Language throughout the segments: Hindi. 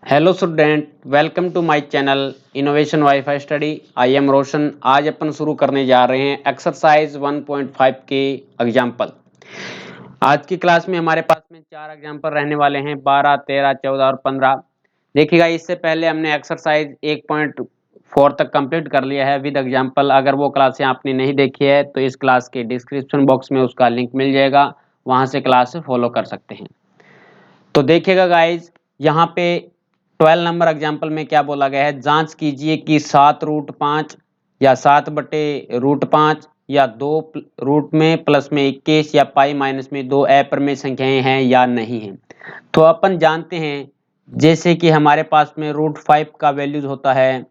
Hello student, welcome to my channel innovation wifi study. I am Roshan. आज अपन शुरू करने जा रहे हैं एक्सरसाइज 1.5 के एग्जाम्पल। आज की क्लास में हमारे पास में 4 एग्जाम्पल रहने वाले हैं, 12, 13, 14 और 15। देखिएगा, इससे पहले हमने एक्सरसाइज 1.4 तक कंप्लीट कर लिया है विद एग्जाम्पल। अगर वो क्लासें आपने नहीं देखी है तो इस क्लास के डिस्क्रिप्शन बॉक्स में उसका लिंक मिल जाएगा, वहां से क्लास फॉलो कर सकते हैं। तो देखिएगा गाइज, यहाँ पे 12 नंबर एग्जाम्पल में क्या बोला गया है। जांच कीजिए कि 7√5 या 7/√5 या 2 रूट में प्लस में 21 या पाई माइनस में 2 अप्रमेय संख्याएं हैं या नहीं है। तो अपन जानते हैं जैसे कि हमारे पास में √5 का वैल्यूज होता है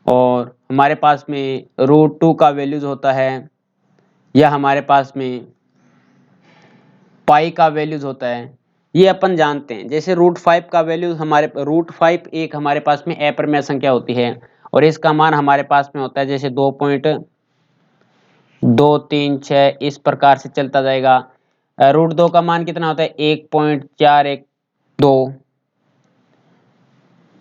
और हमारे पास में √2 का वैल्यूज होता है, या हमारे पास में पाई का वैल्यूज होता है। ये अपन जानते हैं। जैसे √5 का वैल्यू हमारे √5 एक हमारे पास में अप्रमेय संख्या होती है और इसका मान हमारे पास में होता है जैसे 2.236, इस प्रकार से चलता जाएगा। √2 का मान कितना होता है 1.412,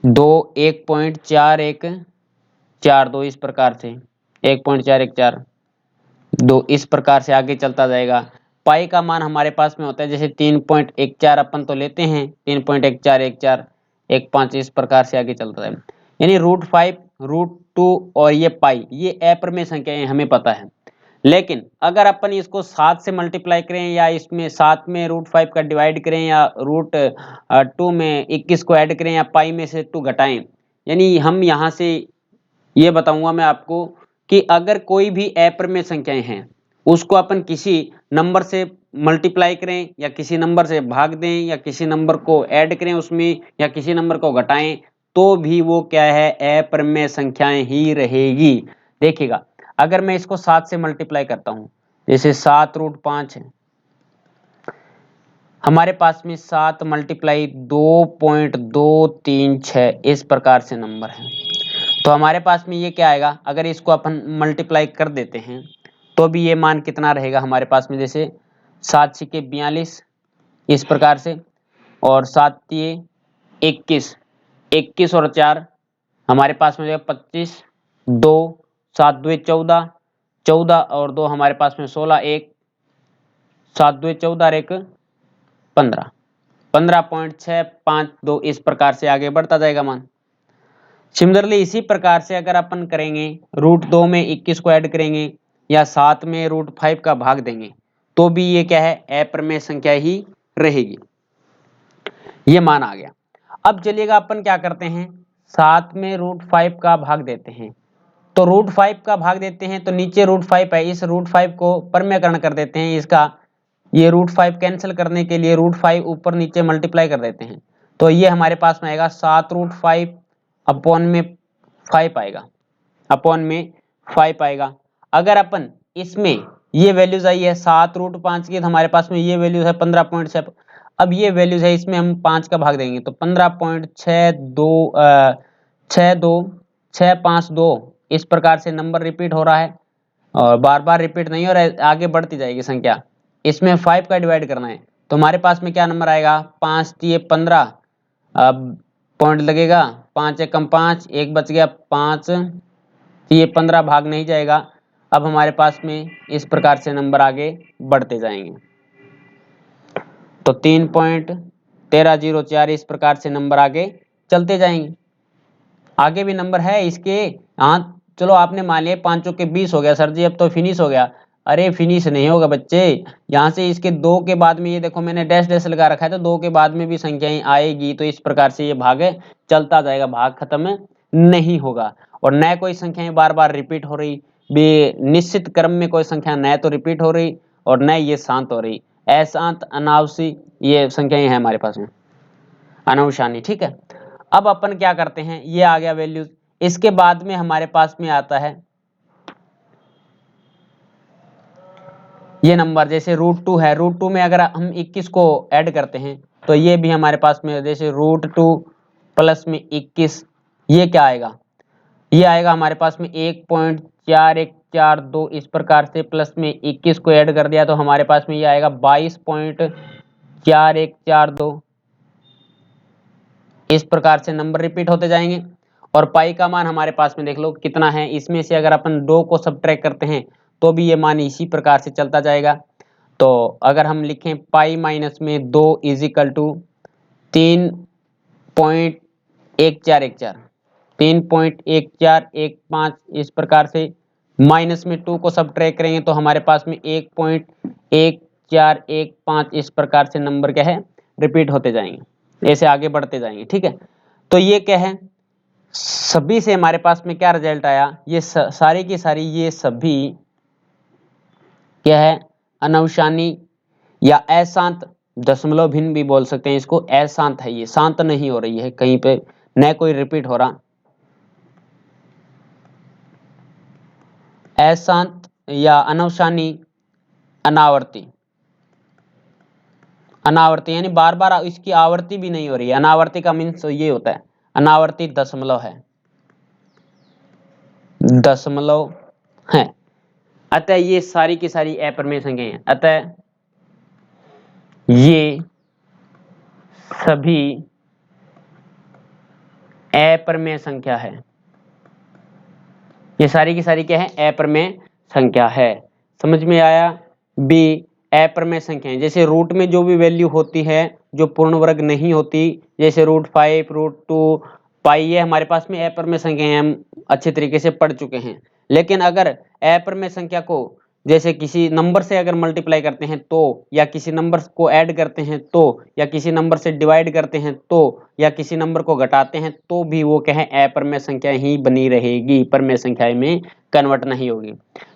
1.4142, इस प्रकार से 1.4142 इस प्रकार से आगे चलता जाएगा। पाई का मान हमारे पास में होता है जैसे 3.14, अपन तो लेते हैं 3.1414 15, इस प्रकार से आगे चलता है। यानी √5, √2 और ये पाई, ये अप्रमेय संख्याएं हमें पता है। लेकिन अगर अपन इसको 7 से मल्टीप्लाई करें या इसमें 7 में √5 का डिवाइड करें या √2 में 21 को ऐड करें या पाई में से 2 घटाएं, यानी हम यहाँ से ये बताऊंगा मैं आपको कि अगर कोई भी अप्रमेय संख्याएं हैं उसको अपन किसी नंबर से मल्टीप्लाई करें या किसी नंबर से भाग दें या किसी नंबर को ऐड करें उसमें या किसी नंबर को घटाएं, तो भी वो क्या है, अप्रमेय संख्याएं ही रहेगी। देखिएगा, अगर मैं इसको 7 से मल्टीप्लाई करता हूं, जैसे 7√5 है हमारे पास में, 7 मल्टीप्लाई 2.236, इस प्रकार से नंबर है। तो हमारे पास में ये क्या आएगा, अगर इसको अपन मल्टीप्लाई कर देते हैं तो भी ये मान कितना रहेगा हमारे पास में, जैसे 7 छिके 42, इस प्रकार से, और 7 तिये 21, 21 और 4 हमारे पास में 25, 2 7 2 14, 14 और 2 हमारे पास में 16, 1 7 2 14 और 1 15, 15.652, इस प्रकार से आगे बढ़ता जाएगा मान। सिमिलरली इसी प्रकार से अगर अपन करेंगे, √2 में 21 को ऐड करेंगे या 7 में √5 का भाग देंगे, तो भी ये क्या है, अप्रमेय संख्या ही रहेगी। ये मान आ गया। अब चलिएगा अपन क्या करते हैं, 7 में √5 का भाग देते हैं। तो √5 का भाग देते हैं तो नीचे √5 है, इस √5 को परम्यकरण कर देते हैं। इसका ये √5 कैंसिल करने के लिए √5 ऊपर नीचे मल्टीप्लाई कर देते हैं। तो ये हमारे पास में आएगा 7√5 अपॉन में 5 आएगा, अपॉन में 5 आएगा। अगर अपन इसमें ये वैल्यूज आई है 7√5 की, तो हमारे पास में ये वैल्यूज है 15.7। अब ये वैल्यूज है, इसमें हम 5 का भाग देंगे तो 15.652, इस प्रकार से नंबर रिपीट हो रहा है और बार बार रिपीट नहीं हो रहा है, आगे बढ़ती जाएगी संख्या। इसमें 5 का डिवाइड करना है तो हमारे पास में क्या नंबर आएगा, 5 तिये 15, अब पॉइंट लगेगा, 5 एकम 5, 1 बच गया, 5 तिये 15 भाग नहीं जाएगा। अब हमारे पास में इस प्रकार से नंबर आगे बढ़ते जाएंगे। तो 3.1304, इस प्रकार से नंबर आगे चलते जाएंगे। आगे भी नंबर है इसके। हाँ चलो, आपने मान लिया 5 चौके 20 हो गया सर जी, अब तो फिनिश हो गया। अरे फिनिश नहीं होगा बच्चे, यहाँ से इसके 2 के बाद में ये देखो मैंने डैश डैश लगा रखा है, तो 2 के बाद में भी संख्याएं आएगी, तो इस प्रकार से ये भाग चलता जाएगा, भाग खत्म नहीं होगा। और न कोई संख्याएं बार बार रिपीट हो रही, निश्चित क्रम में कोई संख्या न तो रिपीट हो रही और न ये शांत हो रही, अशांत अनावसी ये संख्याएं हैं हमारे पास में, अनावसानी। ठीक है। अब अपन क्या करते हैं, ये आ गया वैल्यूज। इसके बाद में हमारे पास में आता है ये नंबर, जैसे √2 है, √2 में अगर हम 21 को ऐड करते हैं तो ये भी हमारे पास में, जैसे √2 प्लस में 21, ये क्या आएगा, ये आएगा हमारे पास में 1.4142, इस प्रकार से प्लस में 21 को ऐड कर दिया तो हमारे पास में ये आएगा 22.4142, इस प्रकार से नंबर रिपीट होते जाएंगे। और पाई का मान हमारे पास में देख लो कितना है, इसमें से अगर अपन 2 को सब्ट्रैक्ट करते हैं तो भी ये मान इसी प्रकार से चलता जाएगा। तो अगर हम लिखें पाई माइनस में 2 इज इक्वल टू 3.1414, 3.1415, इस प्रकार से माइनस में 2 को सब्ट्रैक्ट करेंगे तो हमारे पास में 1.1415 इस प्रकार से नंबर क्या है रिपीट होते जाएंगे, ऐसे आगे बढ़ते जाएंगे। ठीक है, तो ये क्या है, सभी से हमारे पास में क्या रिजल्ट आया, ये सारी की सारी ये सभी क्या है अनवशानी या अशांत दशमलव भिन्न भी बोल सकते हैं इसको, अशांत है, ये शांत नहीं हो रही है कहीं पे, न कोई रिपीट हो रहा, अशांत या अनवशानी अनावर्ती, अनावर्ती यानी बार बार इसकी आवर्ती भी नहीं हो रही है। अनावर्ती का मीन्स ये होता है, अनावर्ती दशमलव है, दशमलव है। अतः ये सारी की सारी अप्रमेय संख्याएं हैं, अतः ये सभी अप्रमेय संख्या है, ये सारी की सारी क्या है अप्रमेय संख्या है। समझ में आया। बी अप्रमेय संख्याएं, जैसे रूट में जो भी वैल्यू होती है जो पूर्ण वर्ग नहीं होती, जैसे √5, √2, पाई, ये हमारे पास में अप्रमेय संख्याएं हम अच्छे तरीके से पढ़ चुके हैं। लेकिन अगर अप्रमेय संख्या को जैसे किसी नंबर से अगर मल्टीप्लाई करते हैं तो, या किसी नंबर को ऐड करते हैं तो, या किसी नंबर से डिवाइड करते हैं तो, या किसी नंबर को घटाते हैं तो भी वो क्या है अप्रमेय संख्या ही बनी रहेगी, परमेय संख्या में कन्वर्ट नहीं होगी।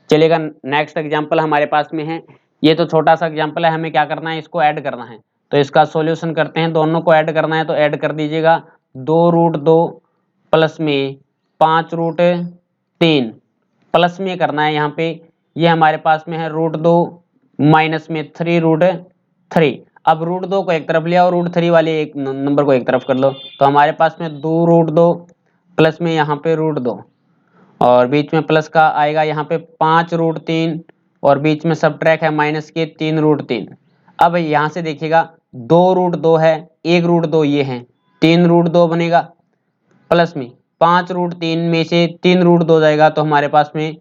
चलेगा, नेक्स्ट एग्जांपल हमारे पास में है, ये तो छोटा सा एग्जांपल है, हमें क्या करना है इसको ऐड करना है, तो इसका सॉल्यूशन करते हैं। दोनों को ऐड करना है तो ऐड कर दीजिएगा, 2√2 प्लस में 5√3 प्लस में करना है यहाँ पे, ये हमारे पास में है √2 माइनस में 3√3। अब √2 को एक तरफ लिया और √3 वाले एक नंबर को एक तरफ कर लो, तो हमारे पास में 2√2 प्लस में यहाँ पे √2 और बीच में प्लस का आएगा यहाँ पे 5√3 और बीच में सब्ट्रैक्ट है माइनस के 3√3। अब यहाँ से देखिएगा 2√2 है, 1√2 ये है, 3√2 बनेगा प्लस में 5√3 में से 3√2 जाएगा तो हमारे पास में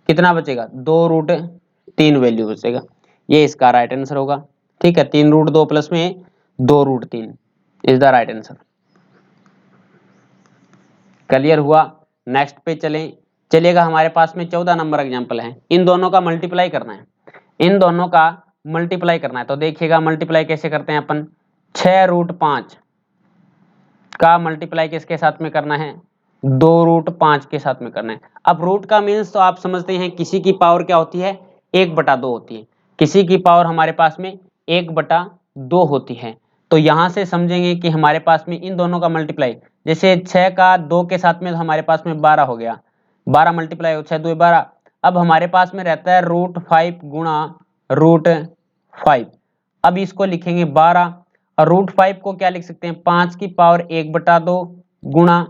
कितना बचेगा 2√3 वैल्यू बचेगा, ये इसका राइट आंसर होगा। ठीक है, 3√2 प्लस में 2√3 is the right answer. Clear हुआ। नेक्स्ट पे चलिएगा, हमारे पास में 14 नंबर एग्जांपल है, इन दोनों का मल्टीप्लाई करना है, इन दोनों का मल्टीप्लाई करना है। तो देखिएगा मल्टीप्लाई कैसे करते हैं अपन, 6√5 का मल्टीप्लाई किसके साथ में करना है, 2√5 के साथ में करना है। अब रूट का मीन्स तो आप समझते हैं, किसी की पावर क्या होती है 1/2 होती है, किसी की पावर हमारे पास में 1/2 होती है। तो यहां से समझेंगे कि हमारे पास में इन दोनों का मल्टीप्लाई, जैसे 6 का 2 के साथ में तो हमारे पास में 12 हो गया, 12 मल्टीप्लाई हो 6 2 12। अब हमारे पास में रहता है √5 गुणा √5, अब इसको लिखेंगे 12 और √5 को क्या लिख सकते हैं 5 की पावर 1/2 गुणा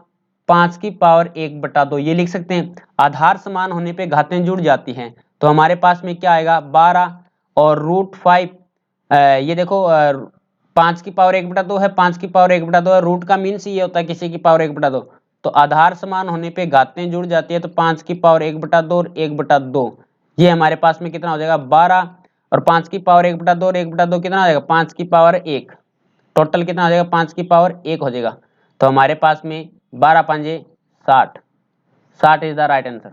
5 की पावर 1/2, ये लिख सकते हैं। आधार समान होने पे घातें जुड़ जाती हैं, तो हमारे पास में क्या आएगा 12 और √5, ये देखो 5 की पावर 1/2 है, 5 की पावर 1/2 है, रूट का मीन्स ये होता है किसी की पावर 1/2, तो आधार समान होने पे घातें जुड़ जाती है, तो 5 की पावर 1/2 और 1/2 ये हमारे पास में कितना हो जाएगा 12, और 5 की पावर 1/2 और 1/2 कितना हो जाएगा 5 की पावर 1, टोटल कितना हो जाएगा 5 की पावर 1 हो जाएगा। तो हमारे पास में 12 5 60, 60 इज द राइट आंसर।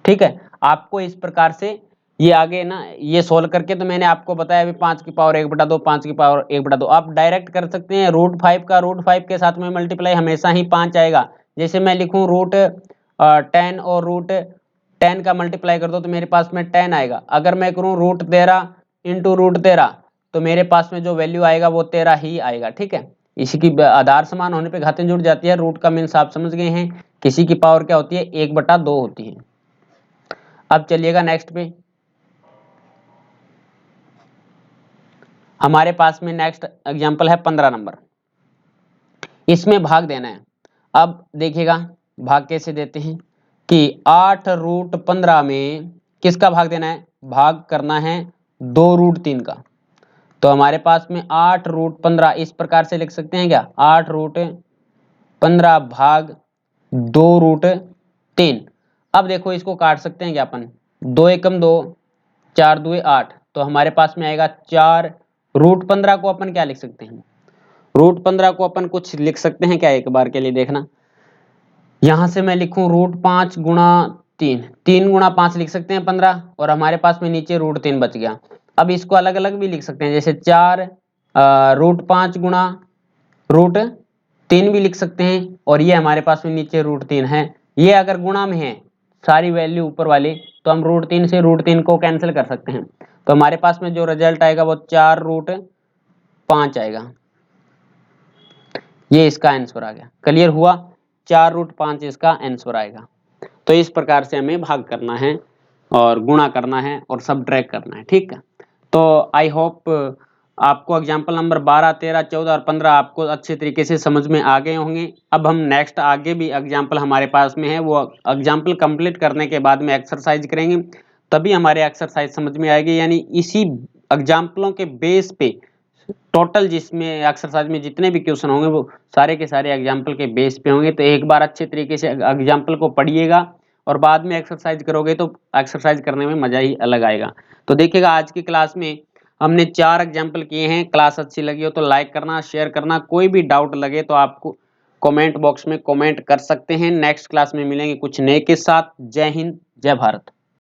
ठीक है, आपको इस प्रकार से ये आगे ना ये सोल्व करके, तो मैंने आपको बताया अभी 5 की पावर 1/2, 5 की पावर 1/2 आप डायरेक्ट कर सकते हैं। √5 का √5 के साथ में मल्टीप्लाई हमेशा ही 5 आएगा। जैसे मैं लिखूं √10 और √10 का मल्टीप्लाई कर दो तो मेरे पास में 10 आएगा। अगर मैं करूं √13 इंटू √13 तो मेरे पास में जो वैल्यू आएगा वो 13 ही आएगा। ठीक है, इसी की आधार समान होने पे घातें जुड़ जाती है। रूट का मीन्स आप समझ गए हैं, किसी की पावर क्या होती है 1/2 होती है। अब चलिएगा नेक्स्ट पे, हमारे पास में नेक्स्ट एग्जांपल है 15 नंबर, इसमें भाग देना है। अब देखिएगा भाग कैसे देते हैं कि 8√15 में किसका भाग देना है, भाग करना है 2√3 का। तो हमारे पास में 8√15 इस प्रकार से लिख सकते हैं क्या, 8√15 भाग 2√3। अब देखो इसको काट सकते हैं क्या अपन, 2 एकम 2, 4 2 8, तो हमारे पास में आएगा 4√15 को अपन क्या लिख सकते हैं, √15 को अपन कुछ लिख सकते हैं क्या, एक बार के लिए देखना। यहां से मैं लिखूं √5 गुणा 3, 3 गुणा 5 लिख सकते हैं 15, और हमारे पास में नीचे √3 बच गया। अब इसको अलग अलग भी लिख सकते हैं, जैसे 4√5 गुणा √3 भी लिख सकते हैं, और ये हमारे पास में नीचे √3 है। ये अगर गुणा में है सारी वैल्यू ऊपर वाली, तो हम √3 से √3 को कैंसिल कर सकते हैं, तो हमारे पास में जो रिजल्ट आएगा वो 4√5 आएगा। ये इसका आंसर आ गया, क्लियर हुआ, 4√5 इसका आंसर आएगा। तो इस प्रकार से हमें भाग करना है और गुणा करना है और सब्ट्रैक्ट करना है, ठीक है। तो आई होप आपको एग्जाम्पल नंबर 12, 13, 14 और 15 आपको अच्छे तरीके से समझ में आ गए होंगे। अब हम नेक्स्ट आगे भी एग्जाम्पल हमारे पास में है, वो एग्जाम्पल कंप्लीट करने के बाद में एक्सरसाइज करेंगे, तभी हमारे एक्सरसाइज समझ में आएगी। यानी इसी एग्जाम्पलों के बेस पे टोटल जिसमें एक्सरसाइज में जितने भी क्वेश्चन होंगे वो सारे के सारे एग्जाम्पल के बेस पे होंगे। तो एक बार अच्छे तरीके से एग्जाम्पल को पढ़िएगा और बाद में एक्सरसाइज करोगे तो एक्सरसाइज करने में मजा ही अलग आएगा। तो देखिएगा आज की क्लास में हमने 4 एग्जाम्पल किए हैं। क्लास अच्छी लगी हो तो लाइक करना, शेयर करना, कोई भी डाउट लगे तो आपको कमेंट बॉक्स में कमेंट कर सकते हैं। नेक्स्ट क्लास में मिलेंगे कुछ नए के साथ। जय हिंद, जय भारत।